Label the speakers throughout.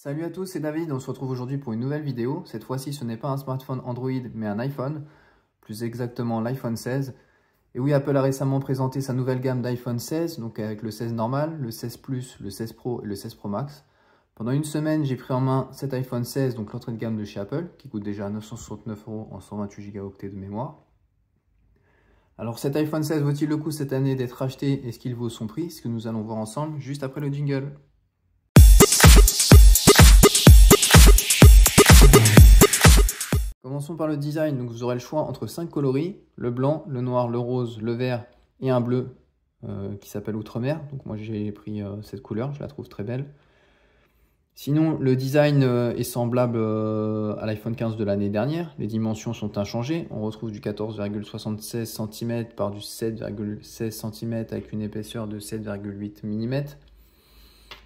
Speaker 1: Salut à tous, c'est David, on se retrouve aujourd'hui pour une nouvelle vidéo. Cette fois-ci, ce n'est pas un smartphone Android, mais un iPhone, plus exactement l'iPhone 16. Et oui, Apple a récemment présenté sa nouvelle gamme d'iPhone 16, donc avec le 16 normal, le 16 Plus, le 16 Pro et le 16 Pro Max. Pendant une semaine, j'ai pris en main cet iPhone 16, donc l'entrée de gamme de chez Apple, qui coûte déjà 969 € en 128 Go de mémoire. Alors cet iPhone 16 vaut-il le coup cette année d'être acheté? Est-ce qu'il vaut son prix? Ce que nous allons voir ensemble juste après le jingle. Commençons par le design. Donc vous aurez le choix entre 5 coloris, le blanc, le noir, le rose, le vert et un bleu qui s'appelle Outre-mer. Donc moi j'ai pris cette couleur, je la trouve très belle. Sinon le design est semblable à l'iPhone 15 de l'année dernière. Les dimensions sont inchangées. On retrouve du 14,76 cm par du 7,16 cm avec une épaisseur de 7,8 mm.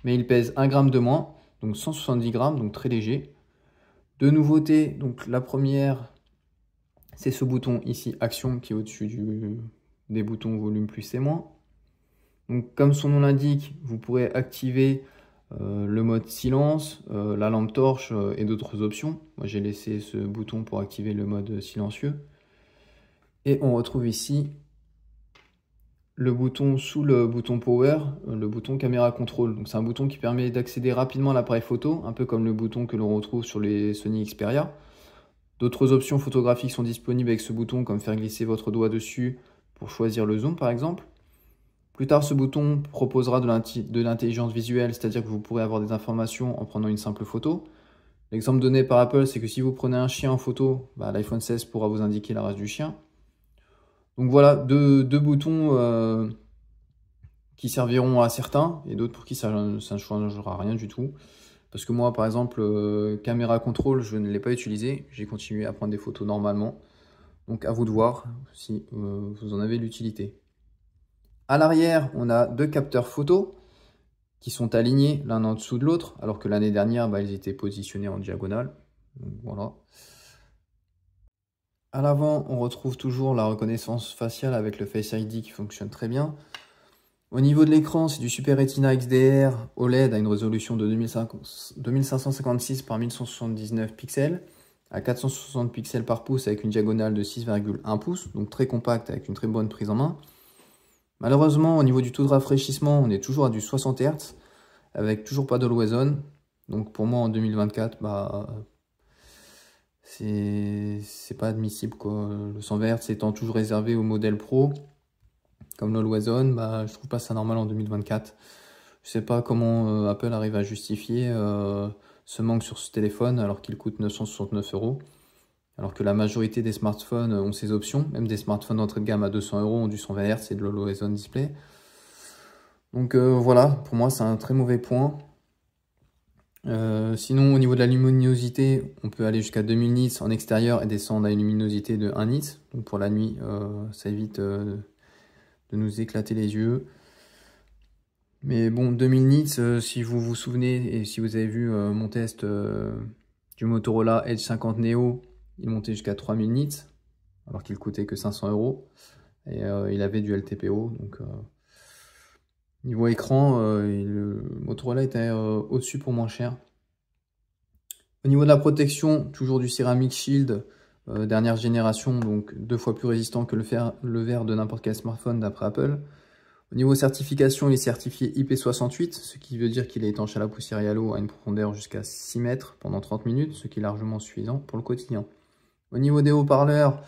Speaker 1: Mais il pèse 1 g de moins, donc 170 g, donc très léger. Deux nouveautés, donc la première, c'est ce bouton ici, Action, qui est au-dessus des boutons volume plus et moins. Donc comme son nom l'indique, vous pourrez activer le mode silence, la lampe torche et d'autres options. Moi j'ai laissé ce bouton pour activer le mode silencieux. Et on retrouve ici le bouton sous le bouton Power, le bouton Caméra Control. Donc c'est un bouton qui permet d'accéder rapidement à l'appareil photo, un peu comme le bouton que l'on retrouve sur les Sony Xperia. D'autres options photographiques sont disponibles avec ce bouton, comme faire glisser votre doigt dessus pour choisir le zoom par exemple. Plus tard, ce bouton proposera de l'intelligence visuelle, c'est-à-dire que vous pourrez avoir des informations en prenant une simple photo. L'exemple donné par Apple, c'est que si vous prenez un chien en photo, l'iPhone 16 pourra vous indiquer la race du chien. Donc voilà, deux boutons qui serviront à certains et d'autres pour qui ça ne changera rien du tout. Parce que moi, par exemple, caméra contrôle, je ne l'ai pas utilisé. J'ai continué à prendre des photos normalement. Donc à vous de voir si vous en avez l'utilité. À l'arrière, on a deux capteurs photo qui sont alignés l'un en dessous de l'autre, alors que l'année dernière, ils étaient positionnés en diagonale. Donc voilà. À l'avant, on retrouve toujours la reconnaissance faciale avec le Face ID qui fonctionne très bien. Au niveau de l'écran, c'est du Super Retina XDR OLED à une résolution de 2556 par 1179 pixels, à 460 pixels par pouce avec une diagonale de 6,1 pouces, donc très compact avec une très bonne prise en main. Malheureusement, au niveau du taux de rafraîchissement, on est toujours à du 60 Hz, avec toujours pas d'Always On. Donc pour moi, en 2024, c'est pas admissible, quoi. Le 120 Hz étant toujours réservé au modèle Pro, comme l'Always On, je trouve pas ça normal en 2024. Je sais pas comment Apple arrive à justifier ce manque sur ce téléphone alors qu'il coûte 969 €. Alors que la majorité des smartphones ont ces options. Même des smartphones d'entrée de gamme à 200 € ont du 120 Hz et de l'Always On Display. Donc voilà, pour moi c'est un très mauvais point. Sinon, au niveau de la luminosité, on peut aller jusqu'à 2000 nits en extérieur et descendre à une luminosité de 1 nit. Donc pour la nuit, ça évite de nous éclater les yeux. Mais bon, 2000 nits, si vous vous souvenez et si vous avez vu mon test du Motorola Edge 50 Neo, il montait jusqu'à 3000 nits, alors qu'il coûtait que 500 €. Et il avait du LTPO, donc niveau écran, le Motorola était au-dessus pour moins cher. Au niveau de la protection, toujours du Ceramic Shield, dernière génération, donc 2 fois plus résistant que le verre de n'importe quel smartphone d'après Apple. Au niveau certification, il est certifié IP68, ce qui veut dire qu'il est étanche à la poussière et à l'eau à une profondeur jusqu'à 6 mètres pendant 30 minutes, ce qui est largement suffisant pour le quotidien. Au niveau des haut-parleurs,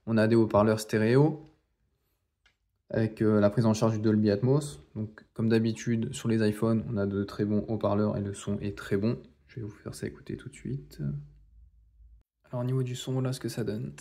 Speaker 1: on a des haut-parleurs stéréo, avec la prise en charge du Dolby Atmos. Donc comme d'habitude sur les iPhones, on a de très bons haut-parleurs et le son est très bon. Je vais vous faire ça écouter tout de suite. Alors au niveau du son, voilà ce que ça donne.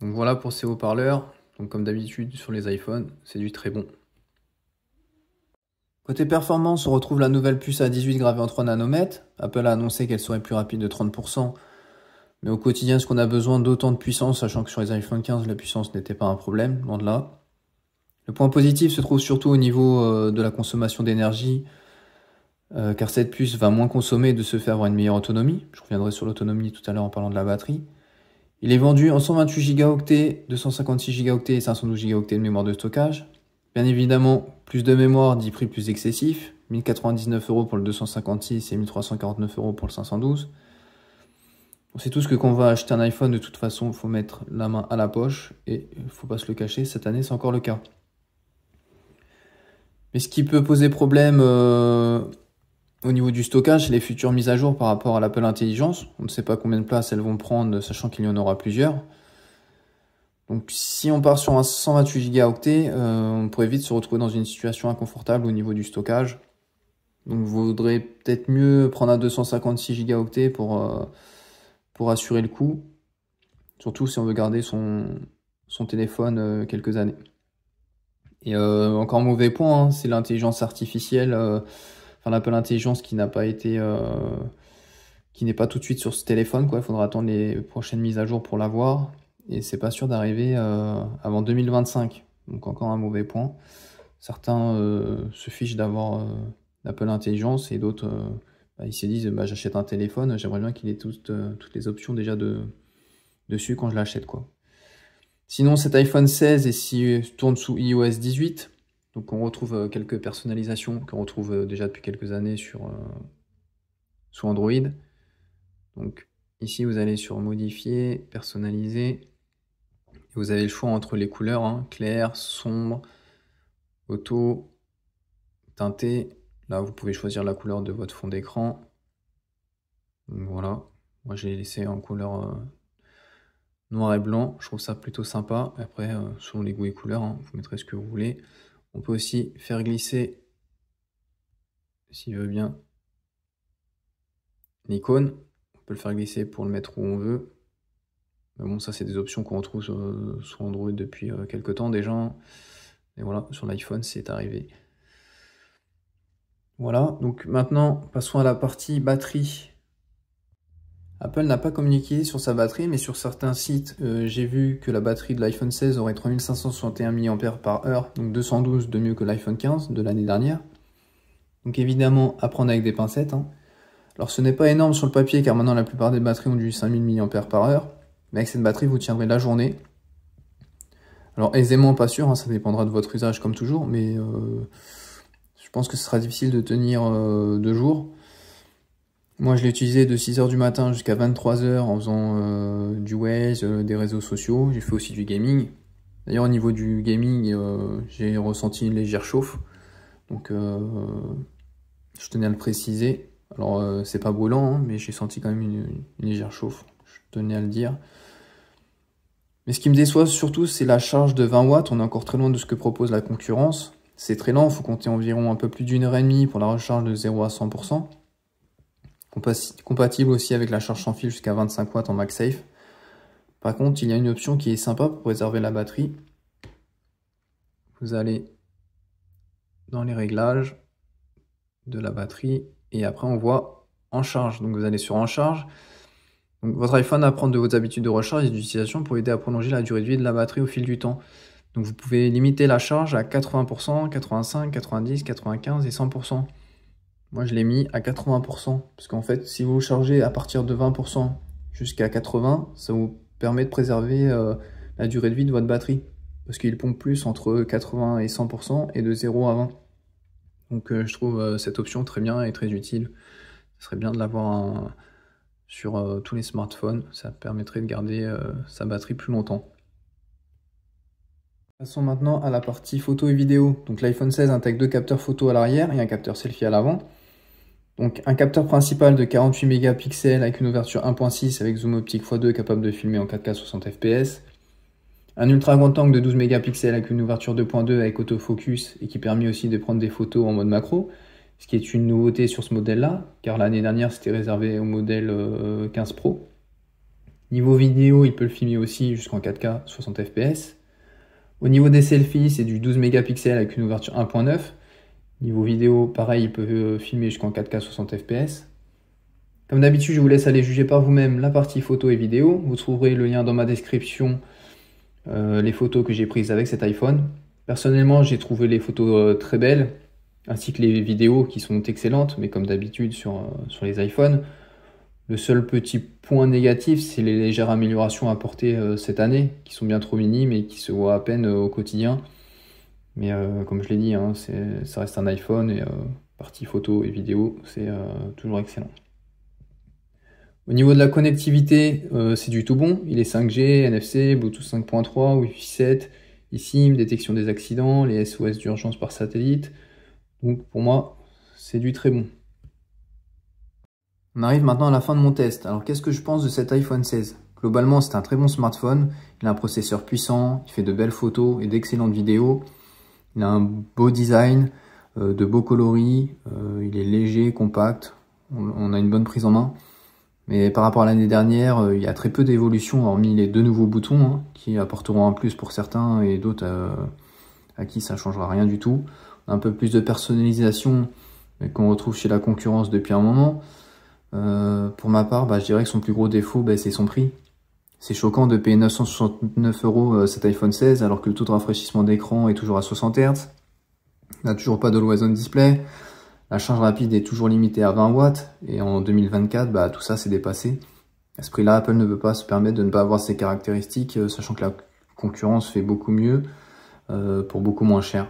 Speaker 1: Donc voilà pour ces haut-parleurs. Donc comme d'habitude sur les iPhones, c'est du très bon. Côté performance, on retrouve la nouvelle puce A18 gravée en 3 nanomètres. Apple a annoncé qu'elle serait plus rapide de 30%, Mais au quotidien, est-ce qu'on a besoin d'autant de puissance, sachant que sur les iPhone 15, la puissance n'était pas un problème, loin de là. Le point positif se trouve surtout au niveau de la consommation d'énergie, car cette puce va moins consommer et de ce fait avoir une meilleure autonomie. Je reviendrai sur l'autonomie tout à l'heure en parlant de la batterie. Il est vendu en 128 Go, 256 Go et 512 Go de mémoire de stockage. Bien évidemment, plus de mémoire dit prix plus excessif, 1099 € pour le 256 et 1349 € pour le 512. On sait tous que quand on va acheter un iPhone, de toute façon, il faut mettre la main à la poche et il ne faut pas se le cacher, cette année c'est encore le cas. Mais ce qui peut poser problème au niveau du stockage, c'est les futures mises à jour par rapport à l'Apple Intelligence. On ne sait pas combien de place elles vont prendre, sachant qu'il y en aura plusieurs. Donc si on part sur un 128 Go, on pourrait vite se retrouver dans une situation inconfortable au niveau du stockage. Donc vous vaudrait peut-être mieux prendre un 256 Go pour assurer le coup. Surtout si on veut garder son téléphone quelques années. Et encore un mauvais point, hein, c'est l'intelligence artificielle, enfin l'Apple Intelligence qui n'a pas été, qui n'est pas tout de suite sur ce téléphone, quoi. Il faudra attendre les prochaines mises à jour pour l'avoir. Et c'est pas sûr d'arriver avant 2025. Donc encore un mauvais point. Certains se fichent d'avoir l'Apple Intelligence et d'autres ils se disent j'achète un téléphone, j'aimerais bien qu'il ait toutes les options déjà dessus quand je l'achète, quoi. Sinon cet iPhone 16 tourne sous iOS 18. Donc on retrouve quelques personnalisations qu'on retrouve déjà depuis quelques années sous Android. Donc ici vous allez sur modifier, personnaliser. Et vous avez le choix entre les couleurs, hein, clair, sombre, auto, teinté. Là vous pouvez choisir la couleur de votre fond d'écran. Donc voilà, moi j'ai laissé en couleur noir et blanc, je trouve ça plutôt sympa. Après selon les goûts et couleurs, hein, vous mettrez ce que vous voulez. On peut aussi faire glisser, s'il veut bien, l'icône. On peut le faire glisser pour le mettre où on veut. Mais bon, ça c'est des options qu'on retrouve sur Android depuis quelques temps déjà. Et voilà, sur l'iPhone c'est arrivé. Voilà, donc maintenant passons à la partie batterie. Apple n'a pas communiqué sur sa batterie, mais sur certains sites, j'ai vu que la batterie de l'iPhone 16 aurait 3561 mAh, donc 212 de mieux que l'iPhone 15 de l'année dernière. Donc évidemment, à prendre avec des pincettes, hein. Alors ce n'est pas énorme sur le papier, car maintenant la plupart des batteries ont du 5000 mAh, mais avec cette batterie, vous tiendrez la journée. Alors aisément, pas sûr, hein, ça dépendra de votre usage comme toujours, mais je pense que ce sera difficile de tenir 2 jours. Moi, je l'ai utilisé de 6 h du matin jusqu'à 23 h en faisant du Waze, des réseaux sociaux. J'ai fait aussi du gaming. D'ailleurs, au niveau du gaming, j'ai ressenti une légère chauffe. Donc, je tenais à le préciser. Alors, c'est pas brûlant, hein, mais j'ai senti quand même une légère chauffe. Je tenais à le dire. Mais ce qui me déçoit surtout, c'est la charge de 20 watts. On est encore très loin de ce que propose la concurrence. C'est très lent, il faut compter environ un peu plus d'1 h 30 pour la recharge de 0 à 100%. Compatible aussi avec la charge sans fil jusqu'à 25 watts en MagSafe. Par contre, il y a une option qui est sympa pour préserver la batterie. Vous allez dans les réglages de la batterie et après on voit en charge. Donc vous allez sur en charge. Donc, votre iPhone apprend de vos habitudes de recharge et d'utilisation pour aider à prolonger la durée de vie de la batterie au fil du temps. Donc vous pouvez limiter la charge à 80%, 85%, 90%, 95% et 100%. Moi, je l'ai mis à 80%, parce qu'en fait, si vous chargez à partir de 20% jusqu'à 80%, ça vous permet de préserver la durée de vie de votre batterie, parce qu'il pompe plus entre 80 et 100% et de 0 à 20. Donc, je trouve cette option très bien et très utile. Ce serait bien de l'avoir sur tous les smartphones, ça permettrait de garder sa batterie plus longtemps. Passons maintenant à la partie photo et vidéo. Donc l'iPhone 16 intègre 2 capteurs photo à l'arrière et un capteur selfie à l'avant. Donc un capteur principal de 48 mégapixels avec une ouverture 1.6 avec zoom optique x2 capable de filmer en 4K 60 fps. Un ultra grand angle de 12 mégapixels avec une ouverture 2.2 avec autofocus et qui permet aussi de prendre des photos en mode macro. Ce qui est une nouveauté sur ce modèle-là, car l'année dernière c'était réservé au modèle 15 Pro. Niveau vidéo, il peut le filmer aussi jusqu'en 4K 60 fps. Au niveau des selfies, c'est du 12 mégapixels avec une ouverture 1.9. Niveau vidéo, pareil, il peut filmer jusqu'en 4K 60 fps. Comme d'habitude, je vous laisse aller juger par vous-même la partie photo et vidéo. Vous trouverez le lien dans ma description, les photos que j'ai prises avec cet iPhone. Personnellement, j'ai trouvé les photos très belles, ainsi que les vidéos qui sont excellentes, mais comme d'habitude sur les iPhones. Le seul petit point négatif, c'est les légères améliorations apportées cette année, qui sont bien trop minimes et qui se voient à peine au quotidien. Mais comme je l'ai dit, hein, ça reste un iPhone et partie photo et vidéo, c'est toujours excellent. Au niveau de la connectivité, c'est du tout bon. Il est 5G, NFC, Bluetooth 5.3, Wi-Fi 7, eSIM, détection des accidents, les SOS d'urgence par satellite. Donc pour moi, c'est du très bon. On arrive maintenant à la fin de mon test. Alors qu'est-ce que je pense de cet iPhone 16? Globalement, c'est un très bon smartphone. Il a un processeur puissant, il fait de belles photos et d'excellentes vidéos. Il a un beau design, de beaux coloris, il est léger, compact. On a une bonne prise en main. Mais par rapport à l'année dernière, il y a très peu d'évolution, hormis les 2 nouveaux boutons, hein, qui apporteront un plus pour certains et d'autres à qui ça ne changera rien du tout. Un peu plus de personnalisation qu'on retrouve chez la concurrence depuis un moment. Pour ma part, je dirais que son plus gros défaut, c'est son prix. C'est choquant de payer 969 € cet iPhone 16 alors que le taux de rafraîchissement d'écran est toujours à 60 Hz. Il n'a toujours pas d'Always On Display. La charge rapide est toujours limitée à 20 watts. Et en 2024, tout ça s'est dépassé. À ce prix-là, Apple ne peut pas se permettre de ne pas avoir ces caractéristiques, sachant que la concurrence fait beaucoup mieux pour beaucoup moins cher.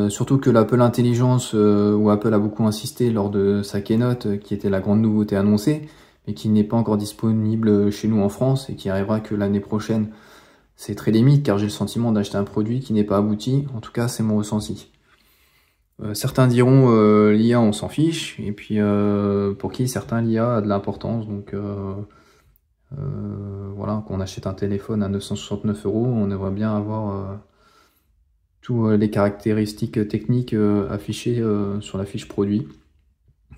Speaker 1: Surtout que l'Apple Intelligence, où Apple a beaucoup insisté lors de sa keynote, qui était la grande nouveauté annoncée, mais qui n'est pas encore disponible chez nous en France et qui arrivera que l'année prochaine, c'est très limite car j'ai le sentiment d'acheter un produit qui n'est pas abouti. En tout cas, c'est mon ressenti. Certains diront l'IA on s'en fiche, et puis pour qui certains l'IA a de l'importance, donc voilà, qu'on achète un téléphone à 969 €, on aimerait bien avoir toutes les caractéristiques techniques affichées sur la fiche produit.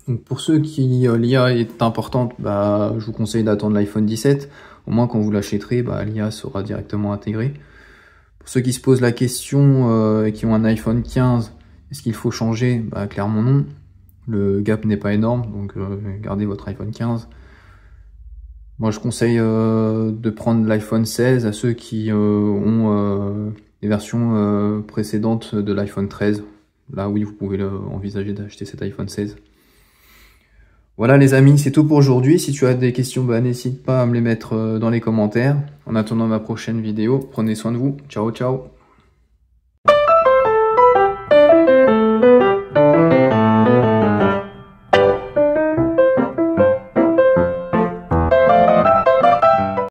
Speaker 1: Donc pour ceux qui l'IA est importante, je vous conseille d'attendre l'iPhone 17, au moins quand vous l'achèterez, l'IA sera directement intégrée. Pour ceux qui se posent la question et qui ont un iPhone 15, est-ce qu'il faut changer? Clairement non. Le gap n'est pas énorme, donc gardez votre iPhone 15. Moi je conseille de prendre l'iPhone 16 à ceux qui ont les versions précédentes de l'iPhone 13. Là oui, vous pouvez envisager d'acheter cet iPhone 16. Voilà les amis, c'est tout pour aujourd'hui. Si tu as des questions, n'hésite pas à me les mettre dans les commentaires. En attendant ma prochaine vidéo, prenez soin de vous. Ciao, ciao.